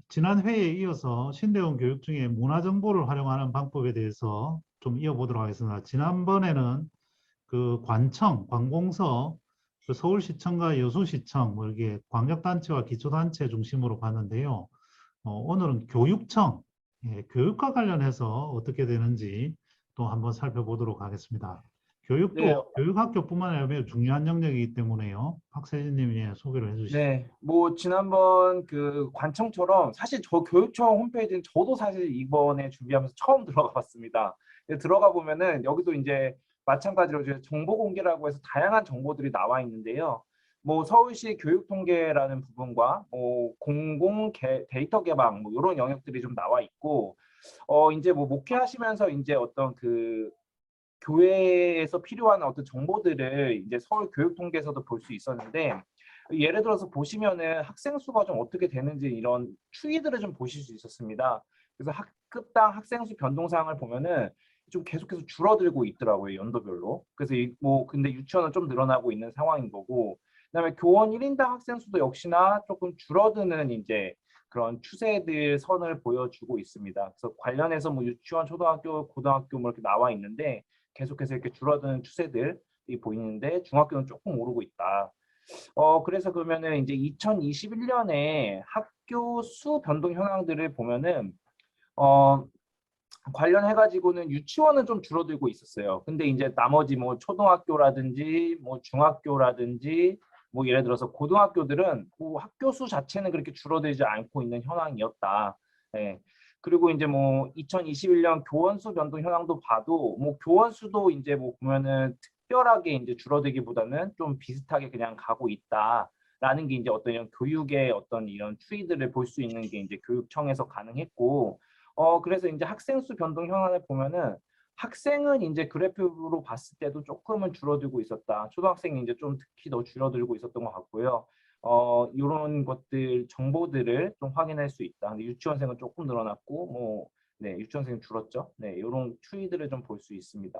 지난 회의에 이어서 신대원 교육 중에 문화정보를 활용하는 방법에 대해서 좀 이어보도록 하겠습니다. 지난번에는 그 관청, 관공서, 그 서울시청과 여수시청, 뭐 이렇게 광역단체와 기초단체 중심으로 봤는데요. 오늘은 교육청, 교육과 관련해서 어떻게 되는지 또 한번 살펴보도록 하겠습니다. 네, 교육도 교육학교뿐만 아니라 매우 중요한 영역이기 때문에요. 박세진님이 소개를 해주시죠. 네. 뭐 지난번 그 관청처럼 사실 저 교육청 홈페이지는 저도 사실 이번에 준비하면서 처음 들어가 봤습니다. 근데 들어가 보면은 여기도 이제 마찬가지로 이제 정보 공개라고 해서 다양한 정보들이 나와 있는데요. 뭐 서울시 교육통계라는 부분과 뭐 데이터 개방 뭐 이런 영역들이 좀 나와 있고 이제 뭐 목회하시면서 이제 어떤 그 교회에서 필요한 어떤 정보들을 이제 서울 교육통계에서도 볼 수 있었는데 예를 들어서 보시면은 학생 수가 좀 어떻게 되는지 이런 추이들을 좀 보실 수 있었습니다. 그래서 학급당 학생 수 변동사항을 보면은 좀 계속해서 줄어들고 있더라고요, 연도별로. 그래서 뭐 근데 유치원은 좀 늘어나고 있는 상황인 거고, 그다음에 교원 1인당 학생 수도 역시나 조금 줄어드는 이제 그런 추세들 선을 보여주고 있습니다. 그래서 관련해서 뭐 유치원, 초등학교, 고등학교 뭐 이렇게 나와 있는데 계속해서 이렇게 줄어드는 추세들이 보이는데 중학교는 조금 오르고 있다. 그래서 그러면은 이제 2021년에 학교 수 변동 현황들을 보면은 어, 관련해가지고는 유치원은 좀 줄어들고 있었어요. 근데 이제 나머지 뭐 초등학교라든지 뭐 중학교라든지 뭐 예를 들어서 고등학교들은 그 학교 수 자체는 그렇게 줄어들지 않고 있는 현황이었다. 예. 그리고 이제 뭐 2021년 교원 수 변동 현황도 봐도 뭐 교원 수도 이제 뭐 보면은 특별하게 이제 줄어들기보다는 좀 비슷하게 그냥 가고 있다라는 게 이제 어떤 이런 교육의 어떤 이런 추이들을 볼 수 있는 게 이제 교육청에서 가능했고 그래서 이제 학생 수 변동 현황을 보면은 학생은 이제 그래프로 봤을 때도 조금은 줄어들고 있었다. 초등학생이 이제 좀 특히 더 줄어들고 있었던 것 같고요. 이런 것들 정보들을 좀 확인할 수 있다. 근데 유치원생은 조금 늘어났고, 뭐, 네, 유치원생은 줄었죠. 네, 이런 추이들을 좀 볼 수 있습니다.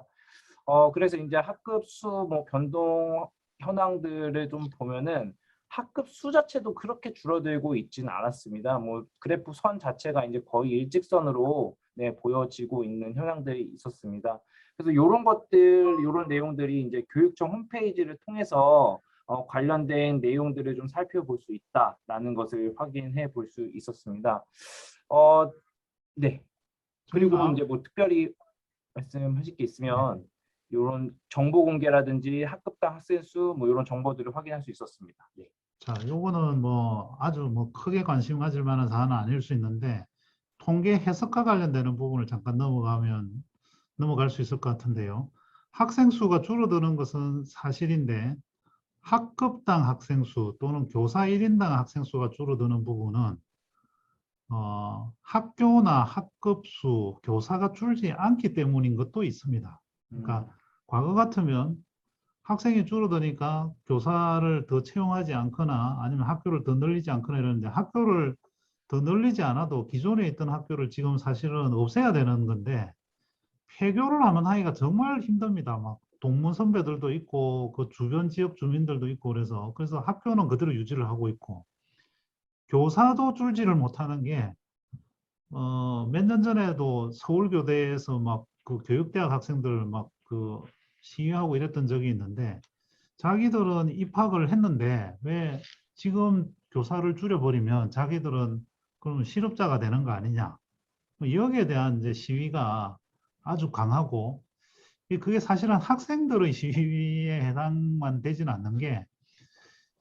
그래서 이제 학급 수 뭐 변동 현황들을 좀 보면은 학급 수 자체도 그렇게 줄어들고 있지는 않았습니다. 뭐 그래프 선 자체가 이제 거의 일직선으로 네, 보여지고 있는 현황들이 있었습니다. 그래서 이런 것들, 이런 내용들이 이제 교육청 홈페이지를 통해서 관련된 내용들을 좀 살펴볼 수 있다라는 것을 확인해 볼 수 있었습니다. 네. 그리고 저희가 이제 뭐 특별히 말씀하실 게 네. 있으면 이런 정보 공개라든지 학급당 학생 수 뭐 이런 정보들을 확인할 수 있었습니다. 네. 자, 요거는 뭐 아주 뭐 크게 관심 가질 만한 사안은 아닐 수 있는데 통계 해석과 관련되는 부분을 잠깐 넘어갈 수 있을 것 같은데요. 학생 수가 줄어드는 것은 사실인데 학급당 학생 수 또는 교사 1인당 학생 수가 줄어드는 부분은 학교나 학급 수, 교사가 줄지 않기 때문인 것도 있습니다. 그러니까 음, 과거 같으면 학생이 줄어드니까 교사를 더 채용하지 않거나 아니면 학교를 더 늘리지 않거나 이러는데 학교를 더 늘리지 않아도 기존에 있던 학교를 지금 사실은 없애야 되는 건데 폐교를 하면 하기가 정말 힘듭니다. 막 동문 선배들도 있고 그 주변 지역 주민들도 있고 그래서 학교는 그대로 유지를 하고 있고 교사도 줄지를 못하는 게 몇 년 전에도 서울교대에서 막 그 교육대학 학생들 막 그 시위하고 이랬던 적이 있는데 자기들은 입학을 했는데 왜 지금 교사를 줄여버리면 자기들은 그럼 실업자가 되는 거 아니냐. 뭐 여기에 대한 이제 시위가 아주 강하고 그게 사실은 학생들의 시위에 해당만 되지는 않는 게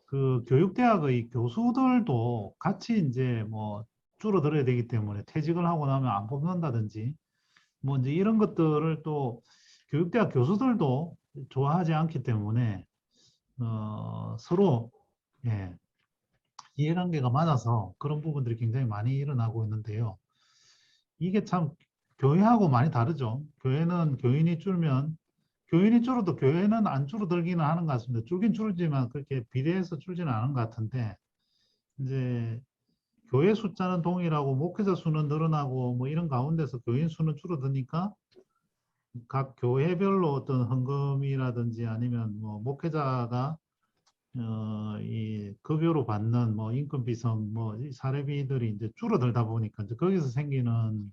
그 교육대학의 교수들도 같이 이제 뭐 줄어들어야 되기 때문에 퇴직을 하고 나면 안 뽑는다든지 뭐 이제 이런 것들을 또 교육대학 교수들도 좋아하지 않기 때문에 서로 예, 이해관계가 많아서 그런 부분들이 굉장히 많이 일어나고 있는데요. 이게 참 교회하고 많이 다르죠. 교회는 교인이 줄어도 교회는 안 줄어들기는 하는 것 같습니다. 줄긴 줄지만 그렇게 비례해서 줄지는 않은 것 같은데 이제 교회 숫자는 동일하고 목회자 수는 늘어나고 뭐 이런 가운데서 교인 수는 줄어드니까 각 교회별로 어떤 헌금이라든지 아니면 뭐 목회자가 이 급여로 받는 뭐 인건비성, 뭐이 사례비들이 이제 줄어들다 보니까 이제 거기서 생기는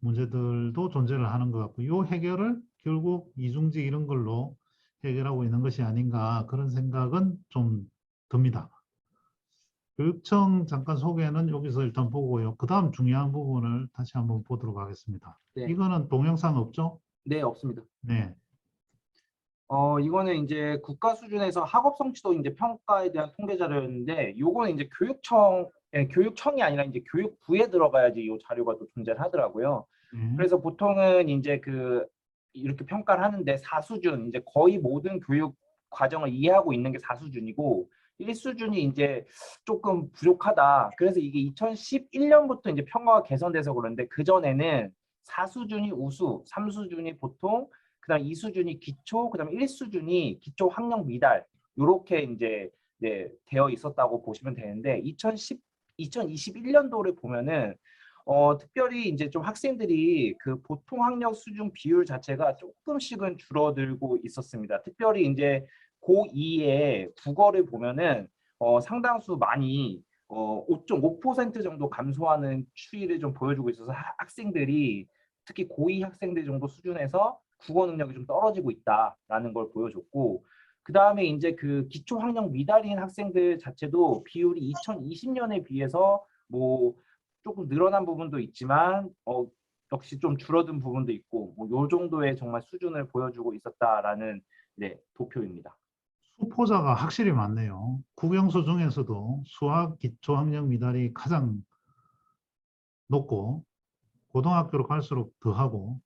문제들도 존재를 하는 것 같고, 이 해결을 결국 이중직 이런 걸로 해결하고 있는 것이 아닌가 그런 생각은 좀 듭니다. 교육청 잠깐 소개는 여기서 일단 보고요. 그 다음 중요한 부분을 다시 한번 보도록 하겠습니다. 네. 이거는 동영상 없죠? 네, 없습니다. 네. 이거는 이제 국가 수준에서 학업 성취도 이제 평가에 대한 통계 자료였는데, 요거는 이제 교육청이 아니라 이제 교육부에 들어가야지 이 자료가 또 존재를 하더라고요. 네. 그래서 보통은 이제 이렇게 평가를 하는데 4수준, 이제 거의 모든 교육 과정을 이해하고 있는 게 4수준이고, 1수준이 이제 조금 부족하다. 그래서 이게 2011년부터 이제 평가가 개선돼서 그런데, 그전에는 4수준이 우수, 3수준이 보통, 그다음 2수준이 기초, 그다음 1수준이 기초 학력 미달, 요렇게 이제 네, 되어 있었다고 보시면 되는데, 2021년도를 보면은 특별히 이제 좀 학생들이 그 보통 학력 수준 비율 자체가 조금씩은 줄어들고 있었습니다. 특별히 이제 고2의 국어를 보면은 상당수 많이 5.5% 정도 감소하는 추이를 좀 보여주고 있어서 학생들이 특히 고2 학생들 정도 수준에서 국어 능력이 좀 떨어지고 있다라는 걸 보여줬고, 그 다음에 이제 그 기초 학력 미달인 학생들 자체도 비율이 2020년에 비해서 뭐 조금 늘어난 부분도 있지만 역시 좀 줄어든 부분도 있고, 뭐 요 정도의 정말 수준을 보여주고 있었다라는 네, 도표입니다. 수포자가 확실히 많네요. 국영수 중에서도 수학 기초 학력 미달이 가장 높고, 고등학교로 갈수록 더하고.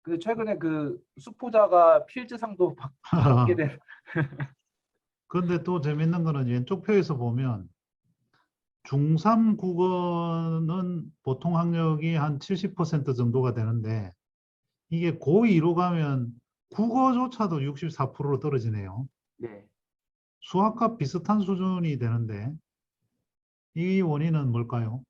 그 최근에 그 수포자가 필즈상도 받게 된 그런데 또 재밌는 거는 왼쪽 표에서 보면 중3 국어는 보통 학력이 한 70% 정도가 되는데, 이게 고2로 가면 국어조차도 64%로 떨어지네요. 네. 수학과 비슷한 수준이 되는데 이 원인은 뭘까요?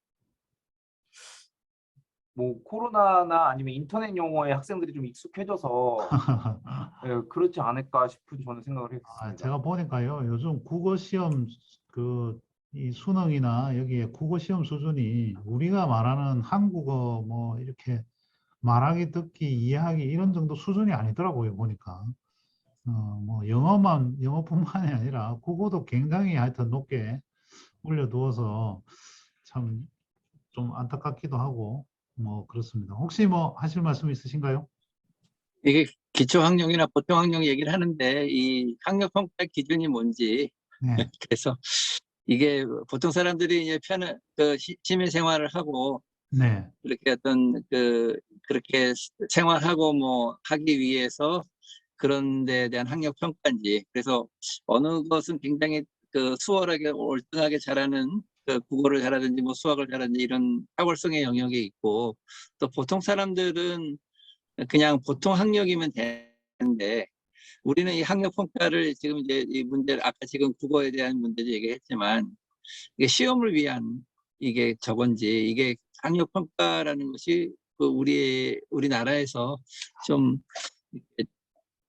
뭐 코로나나 아니면 인터넷 용어에 학생들이 좀 익숙해져서 그렇지 않을까 싶은 저는 생각을 했습니다. 제가 보니까요, 요즘 국어 시험 이 수능이나 여기에 국어 시험 수준이 우리가 말하는 한국어 뭐 이렇게 말하기, 듣기, 이해하기 이런 정도 수준이 아니더라고요, 보니까. 뭐 영어뿐만이 아니라 국어도 굉장히 하여튼 높게 올려두어서 참 좀 안타깝기도 하고 뭐 그렇습니다. 혹시 뭐 하실 말씀 있으신가요? 이게 기초학력이나 보통학력 얘기를 하는데 이 학력평가 기준이 뭔지 네, 그래서 이게 보통 사람들이 이제 시민 생활을 하고 네, 그렇게 그렇게 생활하고 뭐 하기 위해서 그런 데에 대한 학력 평가인지 그래서 어느 것은 굉장히 수월하게 올등하게 잘하는 국어를 잘하든지 뭐 수학을 잘하든지 이런 탁월성의 영역이 있고 또 보통 사람들은 그냥 보통 학력이면 되는데 우리는 이 학력 평가를 지금 이제 이 문제를 아까 지금 국어에 대한 문제도 얘기했지만 이게 시험을 위한 이게 저건지 이게 학력 평가라는 것이 우리나라에서 좀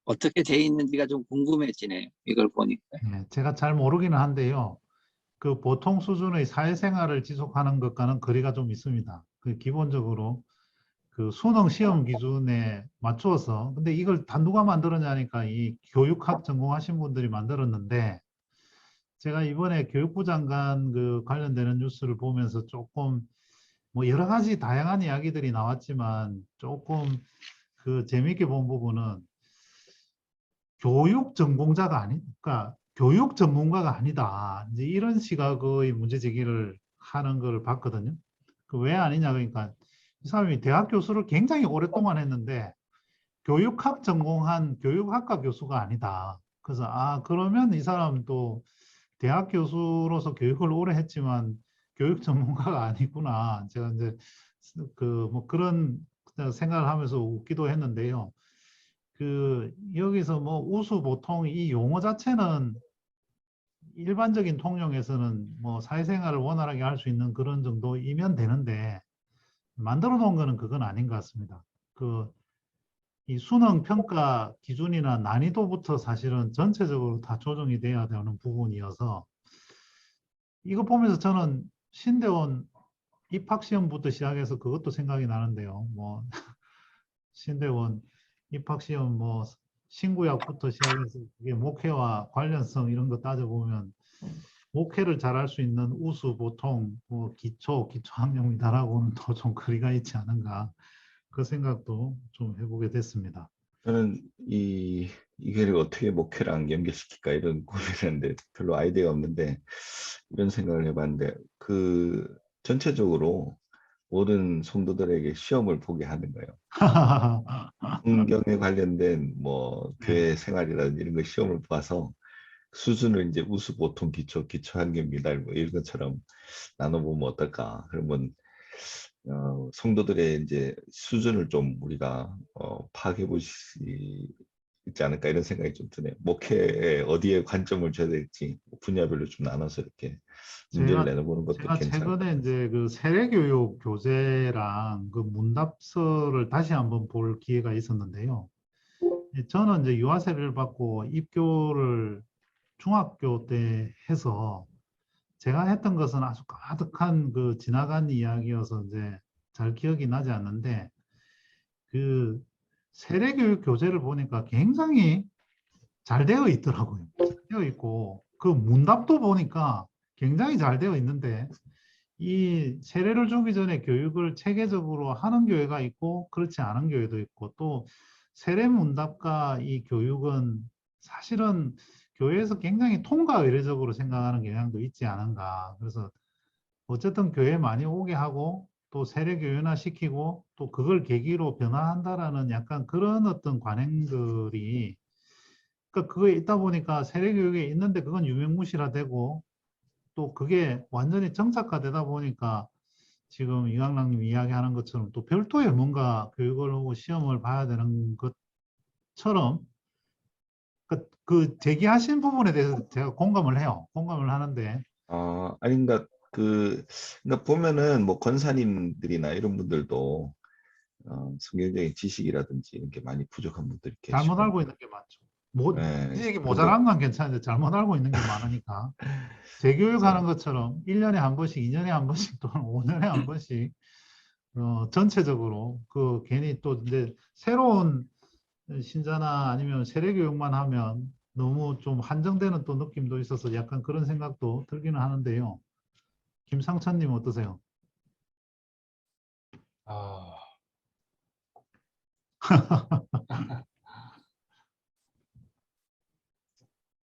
어떻게 돼 있는지가 좀 궁금해지네요. 이걸 보니까. 네. 제가 잘 모르기는 한데요. 그 보통 수준의 사회생활을 지속하는 것과는 거리가 좀 있습니다. 그 기본적으로 그 수능 시험 기준에 맞추어서, 근데 이걸 다 누가 만들었냐니까 이 교육학 전공하신 분들이 만들었는데, 제가 이번에 교육부 장관 그 관련되는 뉴스를 보면서 조금 뭐 여러 가지 다양한 이야기들이 나왔지만 조금 그 재미있게 본 부분은 교육 전공자가 그러니까 교육 전문가가 아니다. 이제 이런 시각의 문제 제기를 하는 걸 봤거든요. 그 왜 아니냐 그러니까 이 사람이 대학 교수를 굉장히 오랫동안 했는데 교육학 전공한 교육학과 교수가 아니다. 그래서 그러면 이 사람도 대학 교수로서 교육을 오래 했지만 교육 전문가가 아니구나. 제가 이제 그 뭐 그런 생각을 하면서 웃기도 했는데요. 그 여기서 뭐 우수 보통 이 용어 자체는 일반적인 통용에서는 뭐 사회생활을 원활하게 할 수 있는 그런 정도이면 되는데 만들어 놓은 거는 그건 아닌 것 같습니다. 그 이 수능 평가 기준이나 난이도부터 사실은 전체적으로 다 조정이 돼야 되는 부분이어서 이거 보면서 저는 신대원 입학시험부터 시작해서 그것도 생각이 나는데요. 뭐 신대원 입학시험 뭐 신구약부터 시작해서 이게 목회와 관련성 이런 거 따져보면 목회를 잘할 수 있는 우수, 보통, 뭐 기초 학력 미달하고는 더 좀 거리가 있지 않은가 그 생각도 좀 해보게 됐습니다. 저는 이게 어떻게 목회랑 연결시킬까 이런 고민했는데 별로 아이디어가 없는데 이런 생각을 해봤는데 그 전체적으로 모든 성도들에게 시험을 보게 하는 거예요. 성경에 관련된 뭐 교회 생활이라든지 이런 거 시험을 봐서 수준을 이제 우수, 보통, 기초, 기초학력 미달 뭐 이런 것처럼 나눠보면 어떨까? 그러면 성도들의 이제 수준을 좀 우리가 파악해 볼 수 있지 않을까 이런 생각이 좀 드네요. 목회에 어디에 관점을 줘야 될지 분야별로 좀 나눠서 이렇게 문제를 내려보는 것도 제가 괜찮을 것 최근에 같아요. 이제 그 세례교육 교재랑 그 문답서를 다시 한번 볼 기회가 있었는데요. 저는 이제 유아세례를 받고 입교를 중학교 때 해서 제가 했던 것은 아주 가득한 그 지나간 이야기여서 이제 잘 기억이 나지 않는데 그 세례교육 교재를 보니까 굉장히 잘 되어 있더라고요. 잘 되어 있고 그 문답도 보니까 굉장히 잘 되어 있는데 이 세례를 주기 전에 교육을 체계적으로 하는 교회가 있고 그렇지 않은 교회도 있고 또 세례 문답과 이 교육은 사실은 교회에서 굉장히 통과 의례적으로 생각하는 경향도 있지 않은가. 그래서 어쨌든 교회에 많이 오게 하고 또 세례 교육화 시키고 또 그걸 계기로 변화한다라는 약간 그런 어떤 관행들이 그러니까 그거에 있다 보니까 세례 교육에 있는데 그건 유명무실화되고 또 그게 완전히 정착화되다 보니까 지금 이강락님 이야기하는 것처럼 또 별도의 뭔가 교육을 하고 시험을 봐야 되는 것처럼 그 제기하신 부분에 대해서 제가 공감을 해요. 공감을 하는데 아니 그러니까 그러니까 보면은 뭐 권사님들이나 이런 분들도 성경적인 지식이라든지 이런 게 많이 부족한 분들이 잘못 계시고, 알고 있는 게 맞죠. 뭐 예, 지식이 근데 모자란 건 괜찮은데 잘못 알고 있는 게 많으니까 재교육하는 것처럼 1년에 한 번씩, 2년에 한 번씩 또는 5년에 한 번씩 전체적으로 그 괜히 또 이제 새로운 신자나 아니면 세례 교육만 하면 너무 좀 한정되는 또 느낌도 있어서 약간 그런 생각도 들기는 하는데요. 김상천님 어떠세요? 아,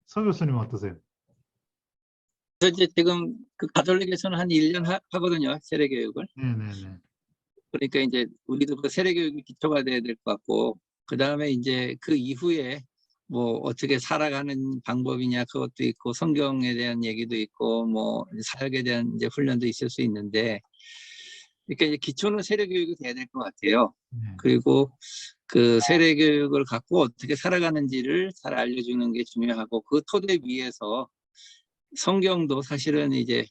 서 교수님 어떠세요? 그래서 이제 지금 그 가톨릭에서는 한 1년 하거든요, 세례 교육을. 네네네. 그러니까 이제 우리도 그 세례 교육이 기초가 돼야 될 것 같고, 그 다음에 이제 그 이후에 뭐 어떻게 살아가는 방법이냐 그것도 있고, 성경에 대한 얘기도 있고, 뭐 사역에 대한 이제 훈련도 있을 수 있는데, 그러니까 이제 기초는 세례 교육이 돼야 될 것 같아요. 네. 그리고 그 세례 교육을 갖고 어떻게 살아가는지를 잘 알려주는 게 중요하고, 그 토대 위에서 성경도 사실은 이제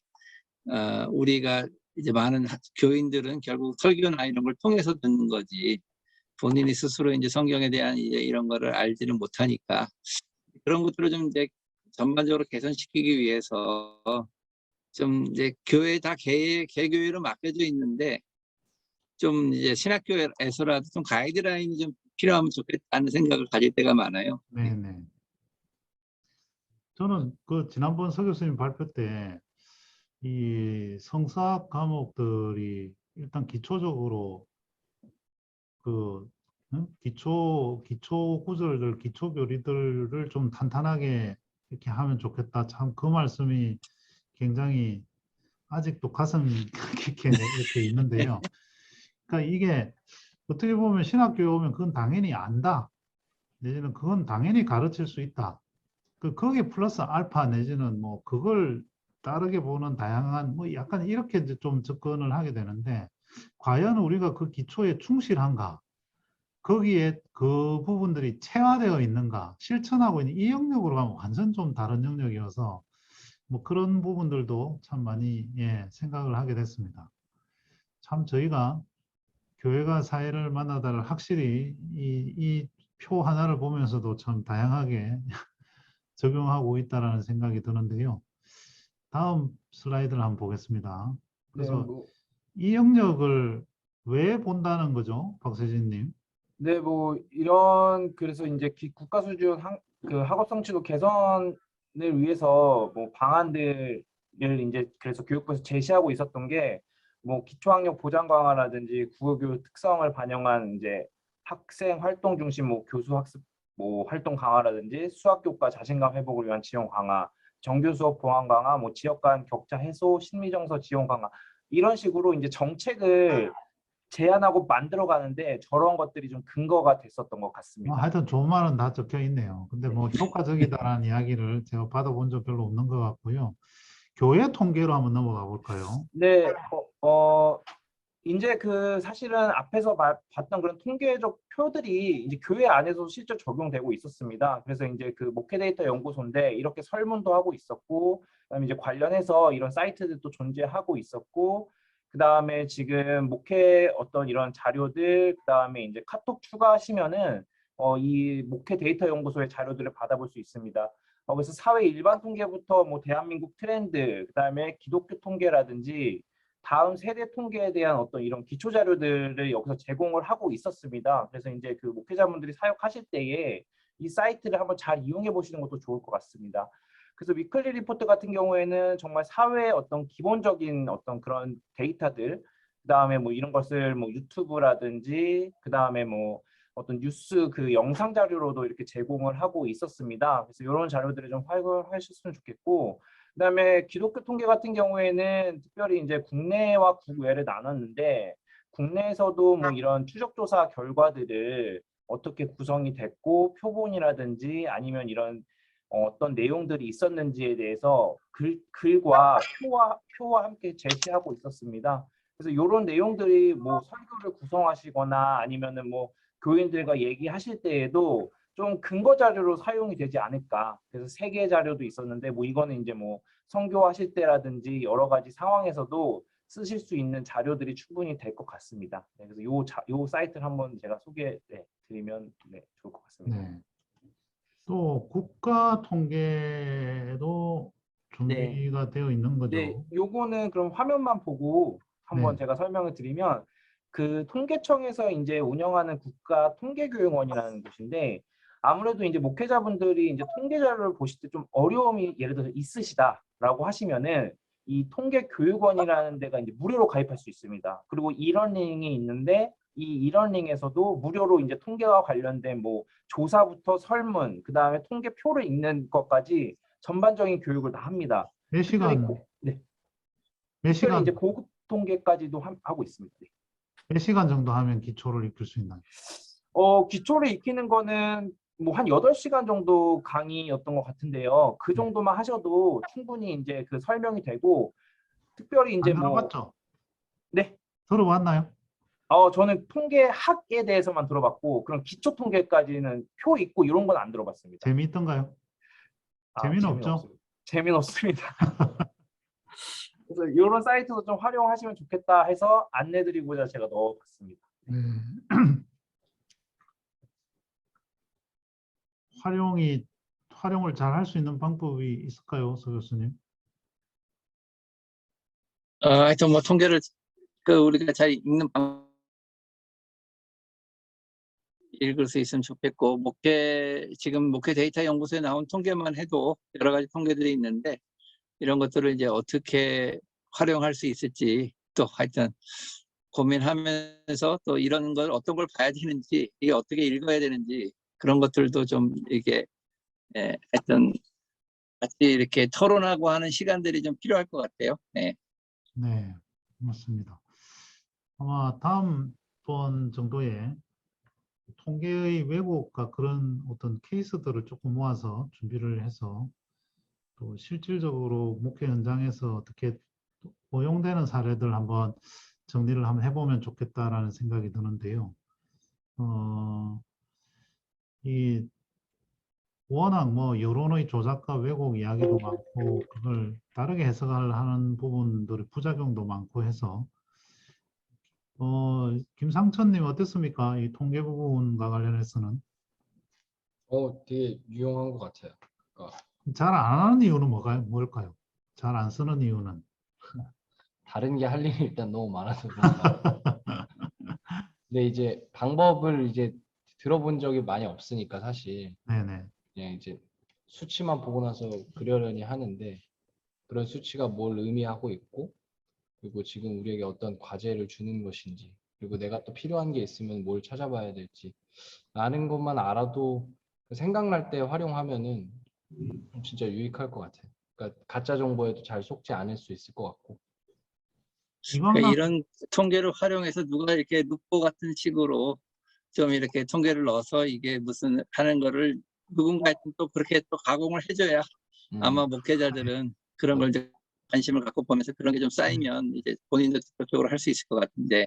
우리가 이제 많은 교인들은 결국 설교나 이런 걸 통해서 듣는 거지, 본인이 스스로 이제 성경에 대한 이제 이런 거를 알지는 못하니까, 그런 것들을 좀 이제 전반적으로 개선시키기 위해서 좀 이제 교회 다 개교회로 맡겨져 있는데, 좀 이제 신학교에서라도 좀 가이드라인이 좀 필요하면 좋겠다는 생각을 가질 때가 많아요. 네네. 저는 그 지난번 서 교수님 발표 때 이 성사학 과목들이 일단 기초적으로 그 기초 구절들, 기초 교리들을 좀 탄탄하게 이렇게 하면 좋겠다. 참 그 말씀이 굉장히 아직도 가슴 깊게 이렇게 있는데요. 그러니까 이게 어떻게 보면 신학교에 오면 그건 당연히 안다. 내지는 그건 당연히 가르칠 수 있다. 거기에 플러스 알파 내지는 뭐 그걸 다르게 보는 다양한 뭐 약간 이렇게 이제 좀 접근을 하게 되는데 과연 우리가 그 기초에 충실한가? 거기에 그 부분들이 체화되어 있는가? 실천하고 있는 이 영역으로 가면 완전 좀 다른 영역이어서 뭐 그런 부분들도 참 많이 생각을 하게 됐습니다. 참 저희가 교회가 사회를 만나다를 확실히 이 표 하나를 보면서도 참 다양하게 적용하고 있다라는 생각이 드는데요. 다음 슬라이드를 한번 보겠습니다. 네, 그래서 뭐, 이 영역을 왜 본다는 거죠, 박세진님? 네, 뭐 이런 그래서 이제 국가 수준 그 학업 성취도 개선을 위해서 뭐 방안들을 이제 그래서 교육부에서 제시하고 있었던 게 뭐 기초학력 보장 강화라든지 국어교육 특성을 반영한 이제 학생 활동 중심 뭐 교수 학습 뭐 활동 강화라든지 수학 교과 자신감 회복을 위한 지원 강화, 정규 수업 보완 강화, 뭐 지역 간 격차 해소, 심리 정서 지원 강화 이런 식으로 이제 정책을 제안하고 만들어 가는데 저런 것들이 좀 근거가 됐었던 것 같습니다. 하여튼 좋은 말은 다 적혀 있네요. 근데 뭐 효과적이다라는 이야기를 제가 받아본 적 별로 없는 것 같고요. 교회 통계로 한번 넘어가 볼까요? 네, 이제 그 사실은 앞에서 봤던 그런 통계적 표들이 이제 교회 안에서 실제 적용되고 있었습니다. 그래서 이제 그 목회 데이터 연구소인데 이렇게 설문도 하고 있었고, 그다음에 이제 관련해서 이런 사이트들도 존재하고 있었고, 그다음에 지금 목회 어떤 이런 자료들, 그다음에 이제 카톡 추가하시면은 이 목회 데이터 연구소의 자료들을 받아볼 수 있습니다. 그래서 사회 일반 통계부터 뭐 대한민국 트렌드, 그다음에 기독교 통계라든지 다음 세대 통계에 대한 어떤 이런 기초 자료들을 여기서 제공을 하고 있었습니다. 그래서 이제 그 목회자분들이 사역하실 때에 이 사이트를 한번 잘 이용해 보시는 것도 좋을 것 같습니다. 그래서 위클리 리포트 같은 경우에는 정말 사회의 어떤 기본적인 어떤 그런 데이터들, 그다음에 뭐 이런 것을 뭐 유튜브라든지 그다음에 뭐 어떤 뉴스 그 영상 자료로도 이렇게 제공을 하고 있었습니다. 그래서 이런 자료들을 좀 활용하셨으면 좋겠고, 그다음에 기독교 통계 같은 경우에는 특별히 이제 국내와 국외를 나눴는데 국내에서도 뭐 이런 추적조사 결과들을 어떻게 구성이 됐고 표본이라든지 아니면 이런 어떤 내용들이 있었는지에 대해서 글과 표와 함께 제시하고 있었습니다. 그래서 이런 내용들이 뭐 설교를 구성하시거나 아니면은 뭐 교인들과 얘기하실 때에도 좀 근거 자료로 사용이 되지 않을까. 그래서 3개 자료도 있었는데 뭐 이거는 이제 뭐 선교하실 때라든지 여러 가지 상황에서도 쓰실 수 있는 자료들이 충분히 될 것 같습니다. 네, 그래서 요 사이트를 한번 제가 소개해 드리면 좋을 것 같습니다. 네. 또 국가 통계도 네. 준비가 되어 있는 네, 거죠. 요거는 그럼 화면만 보고 한번 네. 제가 설명을 드리면 그 통계청에서 이제 운영하는 국가통계교육원이라는 곳인데 아무래도 이제 목회자분들이 이제 통계 자료를 보실 때 좀 어려움이 예를 들어서 있으시다라고 하시면은 이 통계교육원이라는 데가 이제 무료로 가입할 수 있습니다. 그리고 이러닝이 있는데 이 이러닝에서도 무료로 이제 통계와 관련된 뭐 조사부터 설문, 그다음에 통계표를 읽는 것까지 전반적인 교육을 다 합니다. 몇 특별히 시간, 몇 특별히 이제 시간, 고급 통계까지도 하고 있습니다. 네. 몇 시간 정도 하면 기초를 익힐 수 있나요? 기초를 익히는 거는 뭐 한 8시간 정도 강의였던 것 같은데요. 그 네. 정도만 하셔도 충분히 이제 그 설명이 되고 특별히 이제 안 뭐 들어봤죠? 네. 들어봤나요? 저는 통계학에 대해서만 들어봤고 그럼 기초 통계까지는 표 있고 이런 건 안 들어봤습니다. 재미있던가요? 재미는 재미는 없죠? 없습니다. 재미는 없습니다. 그래서 이런 사이트도 좀 활용하시면 좋겠다 해서 안내드리고자 제가 넣어봤습니다. 네. 활용을 잘 할 수 있는 방법이 있을까요, 서 교수님? 하여튼 뭐 통계를 우리가 잘 읽는 읽을 수 있으면 좋겠고, 지금 목회 데이터 연구소에 나온 통계만 해도 여러 가지 통계들이 있는데 이런 것들을 이제 어떻게 활용할 수 있을지 또 하여튼 고민하면서 또 이런 걸 어떤 걸 봐야 되는지, 이게 어떻게 읽어야 되는지 그런 것들도 좀 이게 하여튼 같이 이렇게 토론하고 하는 시간들이 좀 필요할 것 같아요. 네. 네, 맞습니다. 아마 다음번 정도에 통계의 왜곡과 그런 어떤 케이스들을 조금 모아서 준비를 해서 또 실질적으로 목회 현장에서 어떻게 오용되는 사례들 한번 정리를 한번 해보면 좋겠다라는 생각이 드는데요. 이 워낙 뭐 여론의 조작과 왜곡 이야기도 많고 그걸 다르게 해석을 하는 부분들의 부작용도 많고 해서 김상천님 어땠습니까? 이 통계 부분과 관련해서는 되게 유용한 것 같아요. 잘 안 하는 이유는 뭘까요? 잘 안 쓰는 이유는? 다른 게 할 일이 일단 너무 많아서 그런가. 근데 이제 방법을 이제 들어본 적이 많이 없으니까 사실 네네. 그냥 이제 수치만 보고 나서 그러려니 하는데 그런 수치가 뭘 의미하고 있고 그리고 지금 우리에게 어떤 과제를 주는 것인지 그리고 내가 또 필요한 게 있으면 뭘 찾아봐야 될지 아는 것만 알아도 생각날 때 활용하면은 진짜 유익할 것 같아요. 그러니까 가짜 정보에도 잘 속지 않을 수 있을 것 같고. 그러니까 이광남 이런 통계를 활용해서 누가 이렇게 루포 같은 식으로 좀 이렇게 통계를 넣어서 이게 무슨 하는 거를 누군가한테 또 그렇게 또 가공을 해줘야 아마 목회자들은 그런 걸 이제 관심을 갖고 보면서 그런 게 좀 쌓이면 이제 본인도 적극적으로 할 수 있을 것 같은데.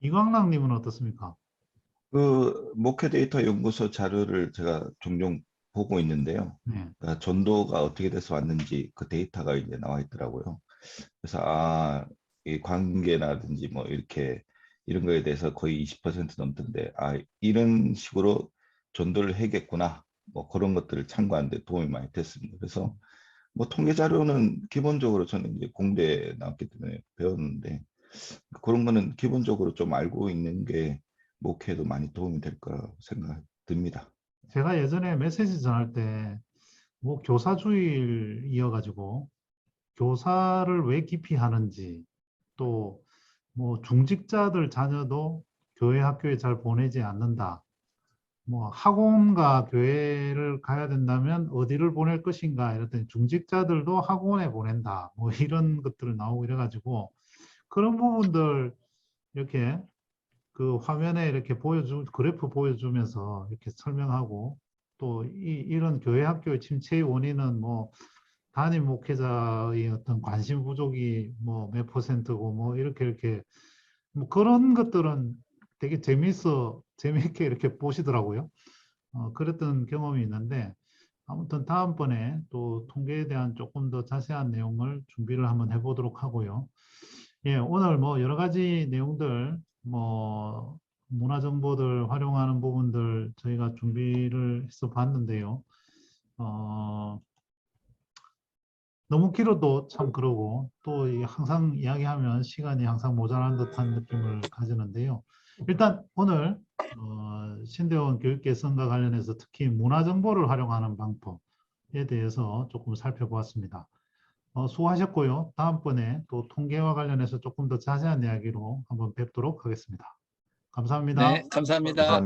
이광남님은 어떻습니까? 그 목회 데이터 연구소 자료를 제가 종종 보고 있는데요. 네. 그러니까 전도가 어떻게 돼서 왔는지 그 데이터가 이제 나와 있더라고요. 그래서 이 관계라든지 뭐 이렇게 이런 거에 대해서 거의 20% 넘던데 이런 식으로 전도를 해야겠구나. 뭐 그런 것들을 참고하는 데 도움이 많이 됐습니다. 그래서 뭐 통계 자료는 기본적으로 저는 이제 공대에 나왔기 때문에 배웠는데 그런 거는 기본적으로 좀 알고 있는 게 목회에도 많이 도움이 될 거라고 생각됩니다. 제가 예전에 메시지 전할 때 뭐 교사주일이어가지고 교사를 왜 깊이 하는지 또 뭐 중직자들 자녀도 교회 학교에 잘 보내지 않는다. 뭐 학원과 교회를 가야 된다면 어디를 보낼 것인가 이랬더니 중직자들도 학원에 보낸다. 뭐 이런 것들 나오고 이래가지고 그런 부분들 이렇게 그 화면에 이렇게 그래프 보여주면서 이렇게 설명하고 또 이런 교회 학교의 침체의 원인은 뭐 담임 목회자의 어떤 관심 부족이 뭐 몇 %고 뭐 이렇게 뭐 그런 것들은 되게 재미있게 이렇게 보시더라고요. 그랬던 경험이 있는데 아무튼 다음번에 또 통계에 대한 조금 더 자세한 내용을 준비를 한번 해보도록 하고요. 예, 오늘 뭐 여러 가지 내용들 뭐 문화 정보들 활용하는 부분들 저희가 준비를 해서 봤는데요. 너무 길어도 참 그러고 또 항상 이야기하면 시간이 항상 모자란 듯한 느낌을 가지는데요. 일단 오늘 신대원 교육개선과 관련해서 특히 문화 정보를 활용하는 방법에 대해서 조금 살펴보았습니다. 수고하셨고요. 다음번에 또 통계와 관련해서 조금 더 자세한 이야기로 한번 뵙도록 하겠습니다. 감사합니다. 네, 감사합니다.